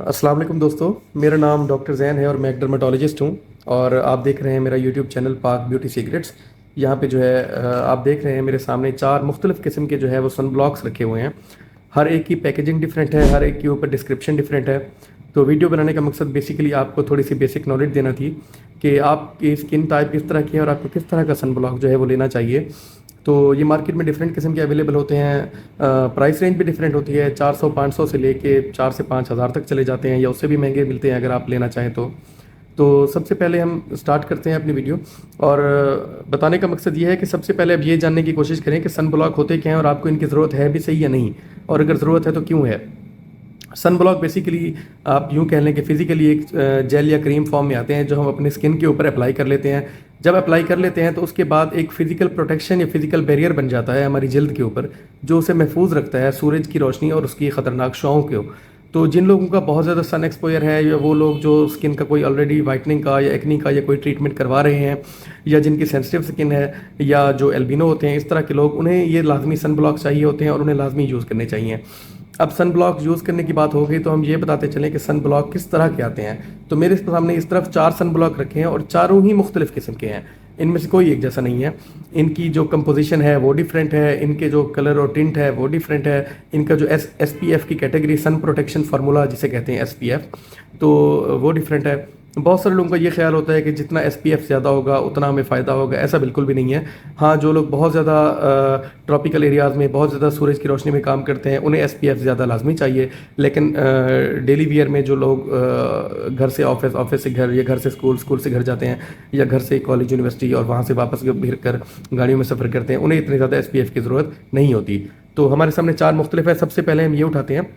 अस्सलाम वालेकुम दोस्तों। मेरा नाम डॉक्टर ज़ैन है और मैं एक डर्मेटोलॉजिस्ट हूँ। और आप देख रहे हैं मेरा यूट्यूब चैनल पाक ब्यूटी सीक्रेट्स। यहाँ पे जो है आप देख रहे हैं मेरे सामने चार मुख्तलिफ़ किस्म के जो है वो सन ब्लॉक्स रखे हुए हैं। हर एक की पैकेजिंग डिफरेंट है, हर एक के ऊपर डिस्क्रिप्शन डिफरेंट है। तो वीडियो बनाने का मकसद बेसिकली आपको थोड़ी सी बेसिक नॉलेज देना थी कि आपकी स्किन टाइप किस तरह की है और आपको किस तरह का सन ब्लॉक जो है वो लेना चाहिए। तो ये मार्केट में डिफरेंट किस्म के अवेलेबल होते हैं। प्राइस रेंज भी डिफरेंट होती है, 400-500 से लेके 4 से 5 हज़ार तक चले जाते हैं या उससे भी महंगे मिलते हैं अगर आप लेना चाहें तो सबसे पहले हम स्टार्ट करते हैं अपनी वीडियो। और बताने का मकसद ये है कि सबसे पहले अब ये जानने की कोशिश करें कि सन ब्लॉक होते क्या हैं और आपको इनकी ज़रूरत है भी सही या नहीं, और अगर ज़रूरत है तो क्यों है। सन ब्लॉक बेसिकली आप यूँ कह लें कि फिजिकली एक जेल या क्रीम फॉर्म में आते हैं जो हम अपने स्किन के ऊपर अप्लाई कर लेते हैं। जब अप्लाई कर लेते हैं तो उसके बाद एक फिजिकल प्रोटेक्शन या फिजिकल बैरियर बन जाता है हमारी जल्द के ऊपर, जो उसे महफूज रखता है सूरज की रोशनी और उसकी ख़तरनाक शुआओं को। तो जिन लोगों का बहुत ज़्यादा सन एक्सपोजर है या वो लोग जो स्किन का कोई ऑलरेडी वाइटनिंग का या एक्नी का या कोई ट्रीटमेंट करवा रहे हैं, या जिनकी सेंसिटिव स्किन है, या जो एल्बिनो होते हैं, इस तरह के लोग, उन्हें ये लाजमी सन ब्लॉक चाहिए होते हैं और उन्हें लाजमी यूज़ करने चाहिए। अब सन ब्लॉक यूज़ करने की बात हो गई तो हम ये बताते चलें कि सन ब्लॉक किस तरह के आते हैं। तो मेरे सामने इस तरफ 4 सन ब्लॉक रखे हैं और चारों ही मुख्तलिफ़ किस्म के हैं। इनमें से कोई एक जैसा नहीं है। इनकी जो कंपोजिशन है वो डिफरेंट है, इनके जो कलर और टिंट है वो डिफरेंट है। इनका जो SPF की कैटेगरी, सन प्रोटेक्शन फार्मूला जिसे कहते हैं SPF, तो वो डिफरेंट है। बहुत सारे लोगों का ये ख्याल होता है कि जितना SPF ज़्यादा होगा उतना हमें फ़ायदा होगा। ऐसा बिल्कुल भी नहीं है। हाँ, जो लोग बहुत ज़्यादा ट्रॉपिकल एरियाज़ में बहुत ज़्यादा सूरज की रोशनी में काम करते हैं उन्हें SPF ज़्यादा लाजमी चाहिए। लेकिन डेली वियर में जो लोग घर से ऑफिस, ऑफिस से घर, या घर से स्कूल, स्कूल से घर जाते हैं, या घर से कॉलेज यूनिवर्सिटी और वहाँ से वापस फिर कर गाड़ियों में सफ़र करते हैं, उन्हें इतनी ज़्यादा SPF की ज़रूरत नहीं होती। तो हमारे सामने 4 मुख्तलिफ है। सबसे पहले हम ये उठाते हैं,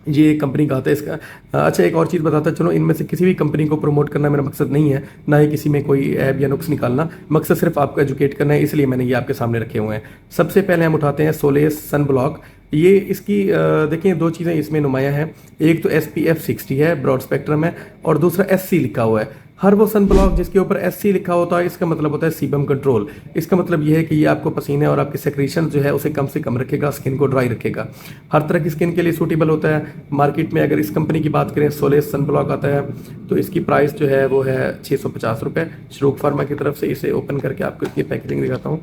ये कंपनी का आता है इसका। अच्छा, एक और चीज़ बताता चलो, इनमें से किसी भी कंपनी को प्रमोट करना मेरा मकसद नहीं है, ना ही किसी में कोई ऐब या नुक्स निकालना। मकसद सिर्फ आपको एजुकेट करना है, इसलिए मैंने ये आपके सामने रखे हुए हैं। सबसे पहले हम उठाते हैं सोलेस सन ब्लॉक। ये इसकी देखें, 2 चीज़ें इसमें नुमाया हैं। एक तो SPF 60 है, ब्रॉड स्पेक्ट्रम है, और दूसरा SC लिखा हुआ है। हर वो सन ब्लॉक जिसके ऊपर SC लिखा होता है, इसका मतलब होता है सीबम कंट्रोल। इसका मतलब ये है कि ये आपको पसीने और आपके सेक्रेशन जो है उसे कम से कम रखेगा, स्किन को ड्राई रखेगा। हर तरह की स्किन के लिए सूटेबल होता है। मार्केट में अगर इस कंपनी की बात करें, सोलेस सन ब्लॉक आता है, तो इसकी प्राइस जो है वो है 650 रुपये। श्रूक फार्मा की तरफ से। इसे ओपन करके आपको इसकी पैकेजिंग दिखाता हूँ।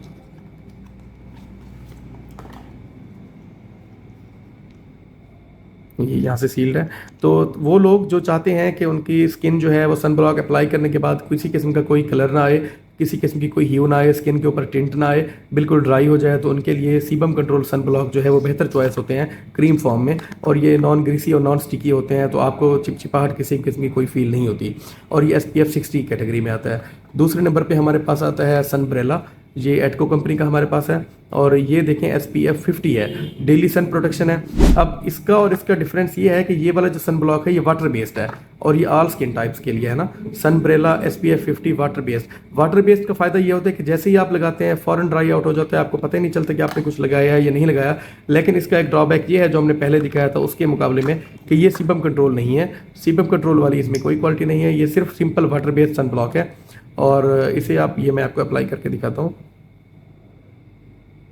ये यहाँ से सील्ड है। तो वो लोग जो चाहते हैं कि उनकी स्किन जो है वो सन ब्लॉक अप्लाई करने के बाद किसी किस्म का कोई कलर ना आए, किसी किस्म की कोई ह्यू ना आए, स्किन के ऊपर टिंट ना आए, बिल्कुल ड्राई हो जाए, तो उनके लिए सीबम कंट्रोल सन ब्लॉक जो है वो बेहतर चॉइस होते हैं क्रीम फॉर्म में। और ये नॉन ग्रीसी और नॉन स्टिकी होते हैं, तो आपको चिपचिपाहट किसी किस्म की कोई फील नहीं होती। और ये SPF 60 कैटेगरी में आता है। दूसरे नंबर पर हमारे पास आता है सनब्रेला। ये एटको कंपनी का हमारे पास है, और ये देखें SPF 50 है, डेली सन प्रोटेक्शन है। अब इसका और इसका डिफरेंस ये है कि ये वाला जो सन ब्लॉक है ये वाटर बेस्ड है, और ये ऑल स्किन टाइप्स के लिए है ना। Sunbrella SPF 50 water based. Water based का फ़ायदा ये होता है कि जैसे ही आप लगाते हैं फ़ौरन ड्राई आउट हो जाता है, आपको पता ही नहीं चलता कि आपने कुछ लगाया है या नहीं लगाया। लेकिन इसका एक ड्रॉबैक ये है, जो हमने पहले दिखाया था उसके मुकाबले में, कि ये सीबम कंट्रोल नहीं है। सीबम कंट्रोल वाली इसमें कोई क्वालिटी नहीं है, ये सिर्फ simple water based sunblock है। और इसे आप, ये मैं आपको अप्लाई करके दिखाता हूँ।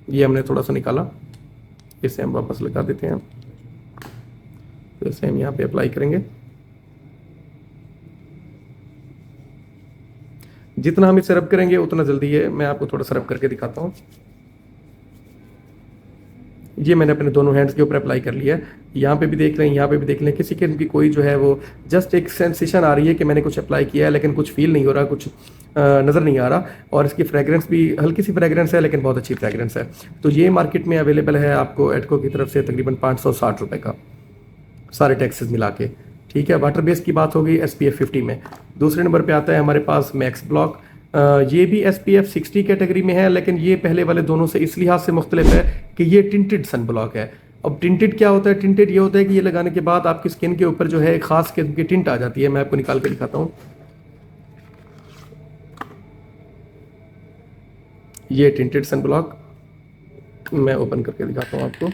ये हमने थोड़ा सा निकाला, इसे हम वापस लगा देते हैं। तो इसे हम यहाँ पे अप्लाई करेंगे। जितना हम इसे रब करेंगे उतना जल्दी है। मैं आपको थोड़ा सा रब करके दिखाता हूँ। ये मैंने अपने दोनों हैंड्स के ऊपर अप्लाई कर लिया है। यहाँ पे भी देख रहे हैं, यहाँ पे भी देख लें, किसी किस्म की कोई जो है वो जस्ट एक सेंसेशन आ रही है कि मैंने कुछ अप्लाई किया है, लेकिन कुछ फील नहीं हो रहा, कुछ नज़र नहीं आ रहा। और इसकी फ्रेगरेंस भी हल्की सी फ्रेगरेंस है, लेकिन बहुत अच्छी फ्रेगरेंस है। तो ये मार्केट में अवेलेबल है आपको एटको की तरफ से तकरीबन 560 रुपये का, सारे टैक्सेस मिला के। ठीक है, वाटर बेस की बात हो गई SPF 50 में। दूसरे नंबर पे आता है हमारे पास मैक्स ब्लॉक। ये भी SPF 60 कैटेगरी में है, लेकिन ये पहले वाले दोनों से इस लिहाज से मुख्तलिफ है कि ये टिंटेड सन ब्लॉक है। अब टिंटेड क्या होता है? टिंटेड ये होता है कि ये लगाने के बाद आपकी स्किन के ऊपर जो है एक ख़ास किस्म की टिंट आ जाती है। मैं आपको निकाल के दिखाता हूँ। ये टिंटेड सन ब्लॉक मैं ओपन करके दिखाता हूँ आपको।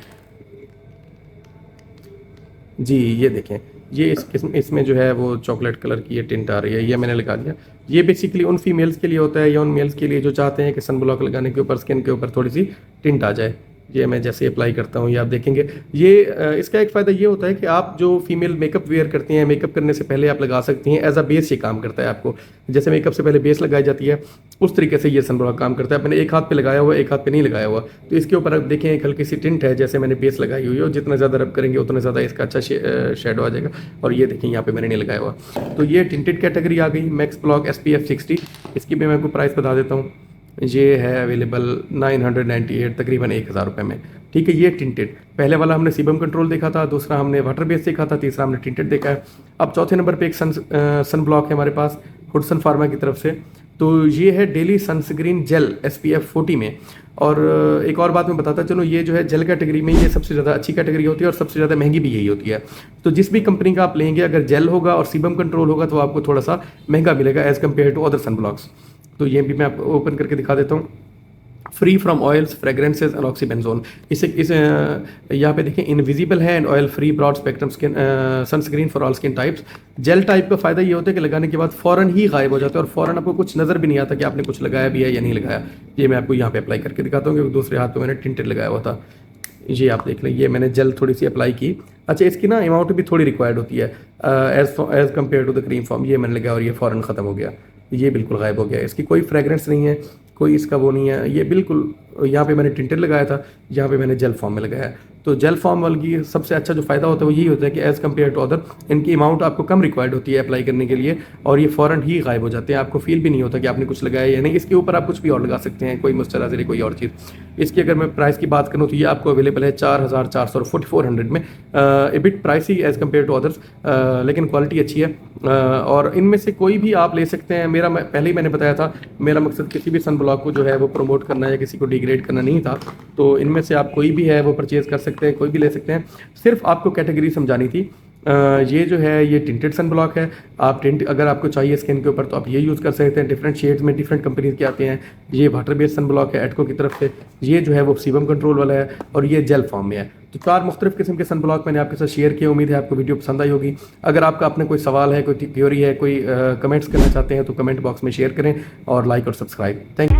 जी, ये देखें, ये इसमें जो है वो चॉकलेट कलर की ये टिंट आ रही है। ये मैंने लगा दिया। ये बेसिकली उन फीमेल्स के लिए होता है, या उन मेल्स के लिए जो चाहते हैं कि सन ब्लॉक लगाने के ऊपर स्किन के ऊपर थोड़ी सी टिंट आ जाए। ये मैं जैसे अप्लाई करता हूँ ये आप देखेंगे। ये इसका एक फ़ायदा ये होता है कि आप जो फीमेल मेकअप वेयर करती हैं, मेकअप करने से पहले आप लगा सकती हैं। एज अ बेस ये काम करता है आपको, जैसे मेकअप से पहले बेस लगाई जाती है उस तरीके से ये सनब्लॉक काम करता है। मैंने एक हाथ पे लगाया हुआ, एक हाथ पे नहीं लगाया हुआ, तो इसके ऊपर आप देखें एक हल्की सी टिंट है, जैसे मैंने बेस लगाई हुई है, और जितना ज़्यादा रब करेंगे उतना ज़्यादा इसका अच्छा शेडो आ जाएगा। और ये देखें यहाँ पे मैंने नहीं लगाया हुआ। तो ये टिंटेड कैटेगरी आ गई। मैक्स ब्लॉक SPF 60, इसकी भी मैं आपको प्राइस बता देता हूँ। ये है अवेलेबल 998, तकरीबन 1000 रुपये में। ठीक है, ये टिंटेड। पहले वाला हमने सीबम कंट्रोल देखा था, दूसरा हमने वाटर बेस देखा था, तीसरा हमने टिंटेड देखा है। अब चौथे नंबर पे एक सन ब्लॉक है हमारे पास हुडसन फार्मा की तरफ से। तो ये है डेली सनस्क्रीन जेल SPF 40 में। और एक और बात मैं बताता चलो, ये जो है जेल कैटेगरी में ये सबसे ज़्यादा अच्छी कैटेगरी होती है और सबसे ज़्यादा महंगी भी यही होती है। तो जिस भी कंपनी का आप लेंगे, अगर जेल होगा और सीबम कंट्रोल होगा तो आपको थोड़ा सा महंगा मिलेगा as compare to other sunblocks. तो ये भी मैं आपको ओपन करके दिखा देता हूँ। Free from oils, fragrances and oxybenzone. इस यहाँ पे देखें इनविजिबल है and oil free broad spectrum skin sunscreen for all skin types. Gel type का फ़ायदा ये होता है कि लगाने के बाद फ़ौरन ही गायब हो जाता है और फ़ौरन आपको कुछ नज़र भी नहीं आता कि आपने कुछ लगाया भी है या नहीं लगाया। ये मैं आपको यहाँ पे अप्लाई करके दिखाता हूँ, क्योंकि दूसरे हाथ पे मैंने टिंटेड लगाया हुआ था। ये आप देख लें, ये मैंने जेल थोड़ी सी अप्लाई की। अच्छा, इसकी ना अमाउंट भी थोड़ी रिक्वायर्ड होती है as compare to the cream form. ये मैंने लगाया और ये फ़ौरन ख़त्म हो गया, ये बिल्कुल गायब हो गया। इसकी कोई फ्रेगरेंस नहीं है, कोई इसका वो नहीं है, ये बिल्कुल। यहाँ पे मैंने टिंटेड लगाया था, यहाँ पे मैंने जेल फॉर्म में लगाया है। तो जेल फॉर्म वाली की सबसे अच्छा जो फ़ायदा होता है वो यही होता है कि एज़ कम्पेयर टू अदर इनकी अमाउंट आपको कम रिक्वायर्ड होती है अप्लाई करने के लिए, और ये फ़ौरन ही गायब हो जाते हैं। आपको फील भी नहीं होता कि आपने कुछ लगाया या नहीं। इसके ऊपर आप कुछ भी और लगा सकते हैं, कोई मॉइस्चराइजर, कोई और चीज़। इसकी अगर मैं प्राइस की बात करूँ तो ये आपको अवेलेबल है 4400 में। ए बिट प्राइस ही एज़ कम्पेयर टू अदर्स, लेकिन क्वालिटी अच्छी है। और इनमें से कोई भी आप ले सकते हैं। पहले ही मैंने बताया था, मेरा मकसद किसी भी सन ब्लॉक को जो है वो प्रमोट करना या किसी को डिग्रेड करना नहीं था। तो इनमें से आप कोई भी है वो परचेज़ कर सकते हैं, कोई भी ले सकते हैं। सिर्फ आपको कैटेगरी समझानी थी। ये जो है ये टिंटेड सन ब्लॉक है। आप टिंट अगर आपको चाहिए स्किन के ऊपर तो आप ये यूज़ कर सकते हैं। डिफरेंट शेड्स में डिफरेंट कंपनीज के आते हैं। ये वाटर बेस्ड सन ब्लॉक है एडको की तरफ से। ये जो है वो सीबम कंट्रोल वाला है और ये जेल फॉर्म में है। तो 4 मुख्तलिफ किस्म के सन ब्लॉक मैंने आपके साथ शेयर किए। उम्मीद है आपको वीडियो पसंद आई होगी। अगर आपका अपने कोई सवाल है, कोई थ्योरी है, कोई कमेंट्स करना चाहते हैं तो कमेंट बॉक्स में शेयर करें और लाइक और सब्सक्राइब। Thank you.